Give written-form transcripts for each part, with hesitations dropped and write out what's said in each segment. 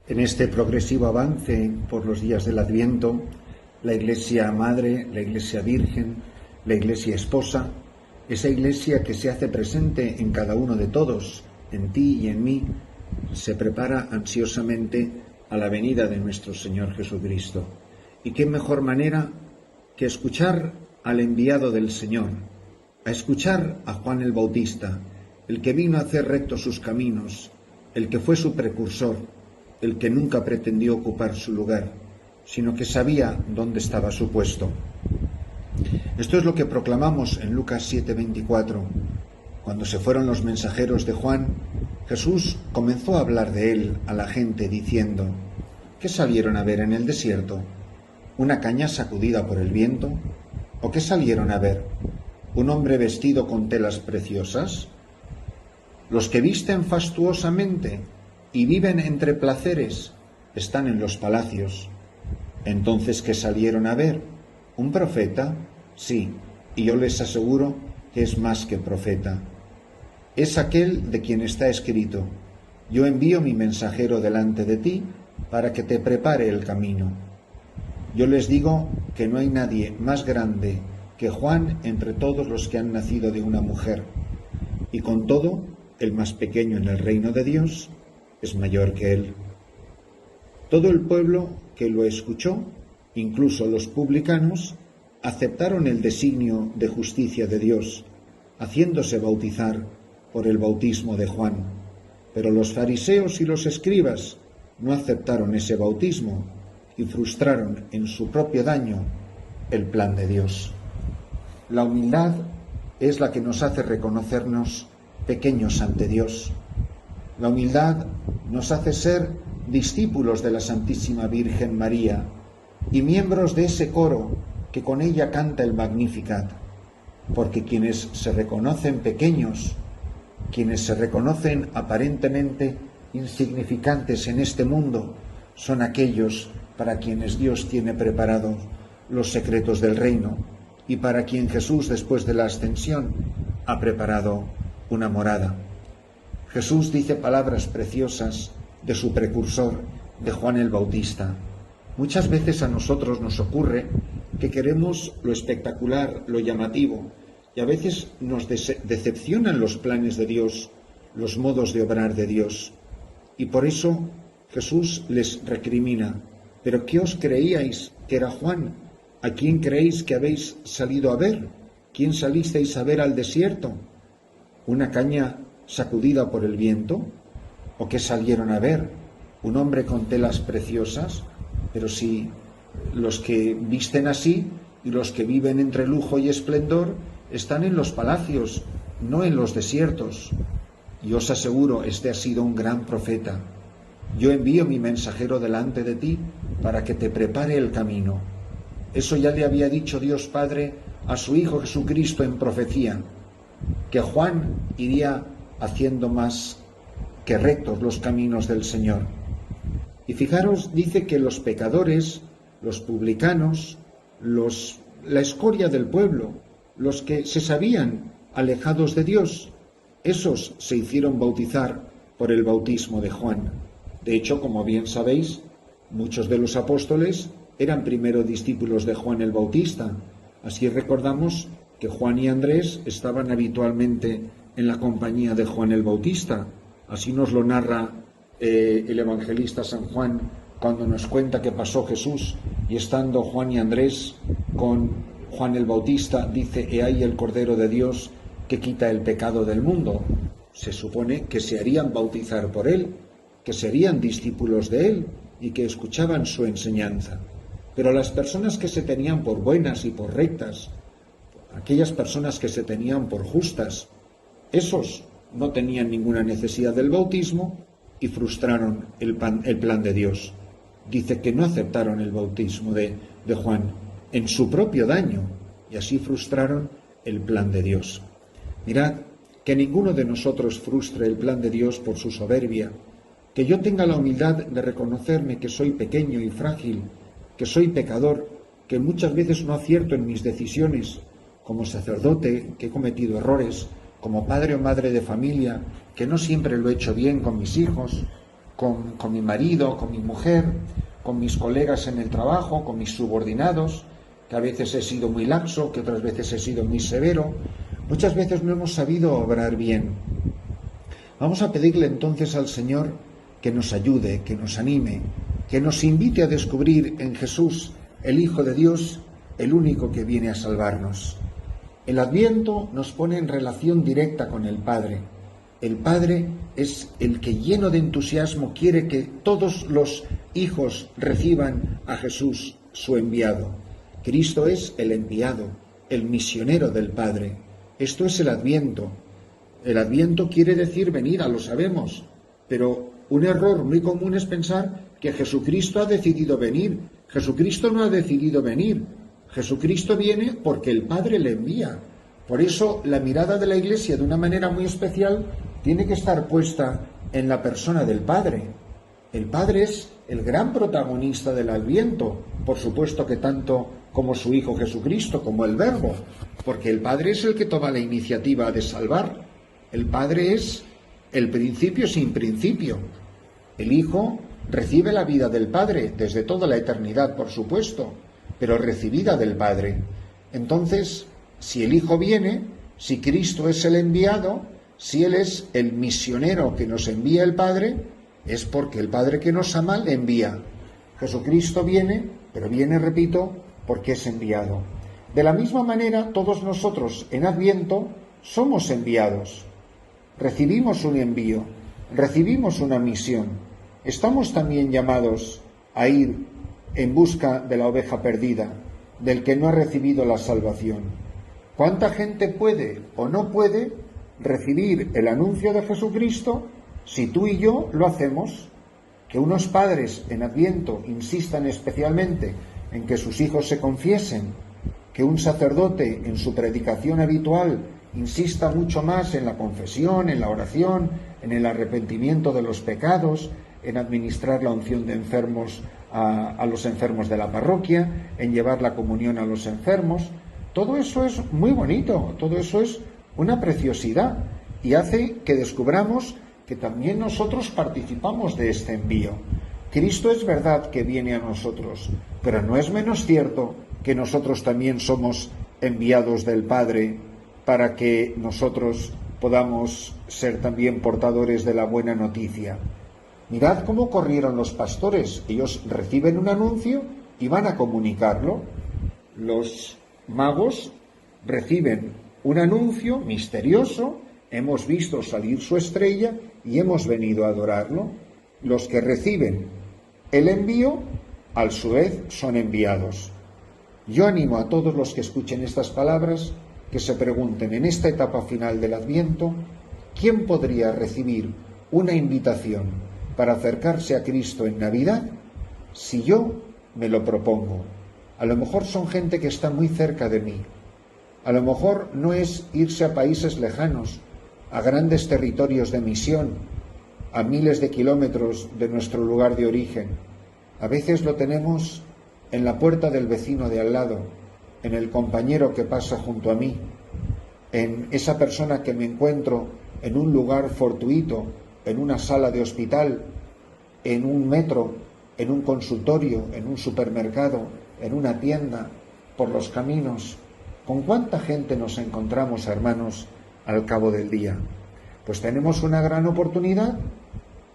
En este progresivo avance por los días del Adviento, la Iglesia Madre, la Iglesia Virgen, la Iglesia Esposa, esa Iglesia que se hace presente en cada uno de todos, en ti y en mí, se prepara ansiosamente a la venida de nuestro Señor Jesucristo. ¿Y qué mejor manera que escuchar al enviado del Señor, a escuchar a Juan el Bautista, el que vino a hacer rectos sus caminos, el que fue su precursor, el que nunca pretendió ocupar su lugar, sino que sabía dónde estaba su puesto? Esto es lo que proclamamos en Lucas 7:24. Cuando se fueron los mensajeros de Juan, Jesús comenzó a hablar de él a la gente diciendo: ¿qué salieron a ver en el desierto? ¿Una caña sacudida por el viento? ¿O qué salieron a ver? ¿Un hombre vestido con telas preciosas? Los que visten fastuosamente y viven entre placeres están en los palacios. Entonces, ¿qué salieron a ver? ¿Un profeta? Sí, y yo les aseguro que es más que profeta. Es aquel de quien está escrito: yo envío mi mensajero delante de ti para que te prepare el camino. Yo les digo que no hay nadie más grande que Juan entre todos los que han nacido de una mujer, y con todo, el más pequeño en el reino de Dios es mayor que él. Todo el pueblo que lo escuchó, incluso los publicanos, aceptaron el designio de justicia de Dios, haciéndose bautizar por el bautismo de Juan. Pero los fariseos y los escribas no aceptaron ese bautismo y frustraron en su propio daño el plan de Dios. La humildad es la que nos hace reconocernos pequeños ante Dios. La humildad nos hace ser discípulos de la Santísima Virgen María y miembros de ese coro que con ella canta el Magnificat, porque quienes se reconocen pequeños, quienes se reconocen aparentemente insignificantes en este mundo, son aquellos para quienes Dios tiene preparados los secretos del reino y para quien Jesús, después de la ascensión, ha preparado una morada. Jesús dice palabras preciosas de su precursor, de Juan el Bautista. Muchas veces a nosotros nos ocurre que queremos lo espectacular, lo llamativo, y a veces nos decepcionan los planes de Dios, los modos de obrar de Dios. Y por eso Jesús les recrimina: ¿pero qué os creíais que era Juan? ¿A quién creéis que habéis salido a ver? ¿Quién salisteis a ver al desierto? ¿Una caña sacudida por el viento? ¿O qué salieron a ver? ¿Un hombre con telas preciosas? Pero si los que visten así y los que viven entre lujo y esplendor están en los palacios, no en los desiertos. Y os aseguro, este ha sido un gran profeta. Yo envío mi mensajero delante de ti para que te prepare el camino. Eso ya le había dicho Dios Padre a su Hijo Jesucristo en profecía, que Juan iría haciendo más que rectos los caminos del Señor. Y fijaros, dice que los pecadores, los publicanos, la escoria del pueblo, los que se sabían alejados de Dios, esos se hicieron bautizar por el bautismo de Juan. De hecho, como bien sabéis, muchos de los apóstoles eran primero discípulos de Juan el Bautista. Así recordamos que Juan y Andrés estaban habitualmente en la compañía de Juan el Bautista. Así nos lo narra el evangelista San Juan cuando nos cuenta que pasó Jesús y estando Juan y Andrés con Juan el Bautista, dice: he ahí el Cordero de Dios que quita el pecado del mundo. Se supone que se harían bautizar por él, que serían discípulos de él y que escuchaban su enseñanza. Pero las personas que se tenían por buenas y por rectas, aquellas personas que se tenían por justas, esos no tenían ninguna necesidad del bautismo y frustraron el plan de Dios. Dice que no aceptaron el bautismo de Juan en su propio daño y así frustraron el plan de Dios. Mirad, que ninguno de nosotros frustre el plan de Dios por su soberbia, que yo tenga la humildad de reconocerme que soy pequeño y frágil, que soy pecador, que muchas veces no acierto en mis decisiones, como sacerdote, que he cometido errores, como padre o madre de familia, que no siempre lo he hecho bien con mis hijos, con mi marido, con mi mujer, con mis colegas en el trabajo, con mis subordinados, que a veces he sido muy laxo, que otras veces he sido muy severo. Muchas veces no hemos sabido obrar bien. Vamos a pedirle entonces al Señor que nos ayude, que nos anime, que nos invite a descubrir en Jesús, el Hijo de Dios, el único que viene a salvarnos. El Adviento nos pone en relación directa con el Padre. El Padre es el que, lleno de entusiasmo, quiere que todos los hijos reciban a Jesús, su enviado. Cristo es el enviado, el misionero del Padre. Esto es el Adviento. El Adviento quiere decir venida, lo sabemos, pero un error muy común es pensar que Jesucristo ha decidido venir. Jesucristo no ha decidido venir. Jesucristo viene porque el Padre le envía. Por eso la mirada de la Iglesia, de una manera muy especial, tiene que estar puesta en la persona del Padre. El Padre es el gran protagonista del Adviento, por supuesto que tanto como su Hijo Jesucristo, como el Verbo, porque el Padre es el que toma la iniciativa de salvar. El Padre es el principio sin principio. El Hijo recibe la vida del Padre desde toda la eternidad, por supuesto, pero recibida del Padre. Entonces, si el Hijo viene, si Cristo es el enviado, si Él es el misionero que nos envía el Padre, es porque el Padre que nos ama le envía. Jesucristo viene, pero viene, repito, porque es enviado. De la misma manera, todos nosotros en Adviento somos enviados. Recibimos un envío, recibimos una misión. Estamos también llamados a ir en busca de la oveja perdida, del que no ha recibido la salvación. ¿Cuánta gente puede o no puede recibir el anuncio de Jesucristo si tú y yo lo hacemos? Que unos padres en Adviento insistan especialmente en que sus hijos se confiesen, que un sacerdote en su predicación habitual insista mucho más en la confesión, en la oración, en el arrepentimiento de los pecados, en administrar la unción de enfermos a los enfermos de la parroquia, en llevar la comunión a los enfermos. Todo eso es muy bonito, todo eso es una preciosidad y hace que descubramos que también nosotros participamos de este envío. Cristo es verdad que viene a nosotros, pero no es menos cierto que nosotros también somos enviados del Padre para que nosotros podamos ser también portadores de la buena noticia. Mirad cómo corrieron los pastores. Ellos reciben un anuncio y van a comunicarlo. Los magos reciben un anuncio misterioso, hemos visto salir su estrella y hemos venido a adorarlo. Los que reciben el envío, a su vez, son enviados. Yo animo a todos los que escuchen estas palabras que se pregunten en esta etapa final del Adviento, ¿quién podría recibir una invitación para acercarse a Cristo en Navidad si yo me lo propongo? A lo mejor son gente que está muy cerca de mí. A lo mejor no es irse a países lejanos, a grandes territorios de misión, a miles de kilómetros de nuestro lugar de origen. A veces lo tenemos en la puerta del vecino de al lado, en el compañero que pasa junto a mí, en esa persona que me encuentro en un lugar fortuito, en una sala de hospital, en un metro, en un consultorio, en un supermercado, en una tienda, por los caminos. ¿Con cuánta gente nos encontramos, hermanos, al cabo del día? Pues tenemos una gran oportunidad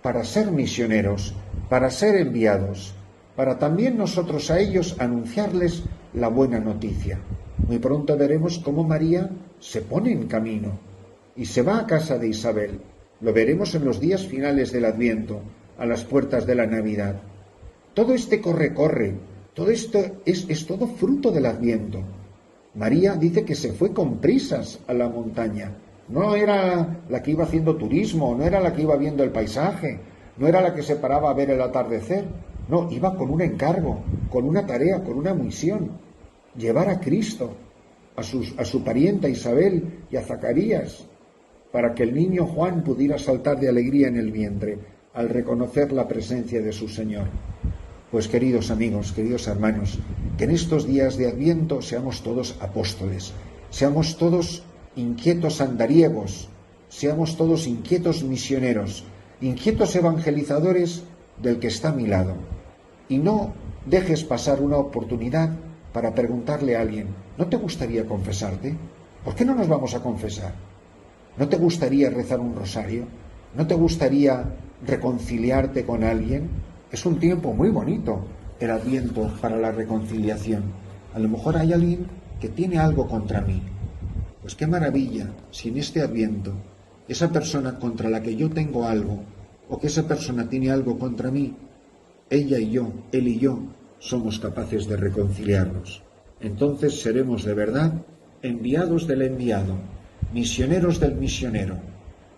para ser misioneros, para ser enviados, para también nosotros a ellos anunciarles la buena noticia. Muy pronto veremos cómo María se pone en camino y se va a casa de Isabel. Lo veremos en los días finales del Adviento, a las puertas de la Navidad. Todo este corre-corre, todo esto es todo fruto del Adviento. María dice que se fue con prisas a la montaña. No era la que iba haciendo turismo, no era la que iba viendo el paisaje, no era la que se paraba a ver el atardecer. No, iba con un encargo, con una tarea, con una misión. Llevar a Cristo, a su parienta Isabel y a Zacarías, para que el niño Juan pudiera saltar de alegría en el vientre al reconocer la presencia de su Señor. Pues queridos amigos, queridos hermanos, que en estos días de Adviento seamos todos apóstoles, seamos todos inquietos andariegos, seamos todos inquietos misioneros, inquietos evangelizadores del que está a mi lado. Y no dejes pasar una oportunidad para preguntarle a alguien, ¿no te gustaría confesarte? ¿Por qué no nos vamos a confesar? ¿No te gustaría rezar un rosario? ¿No te gustaría reconciliarte con alguien? Es un tiempo muy bonito el Adviento para la reconciliación. A lo mejor hay alguien que tiene algo contra mí. Pues qué maravilla si en este Adviento esa persona contra la que yo tengo algo, o que esa persona tiene algo contra mí, ella y yo, él y yo, somos capaces de reconciliarnos. Entonces seremos de verdad enviados del enviado, misioneros del misionero,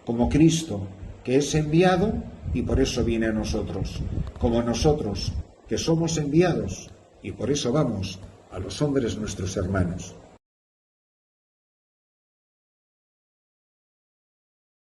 como Cristo, que es enviado y por eso viene a nosotros, como nosotros, que somos enviados y por eso vamos a los hombres nuestros hermanos.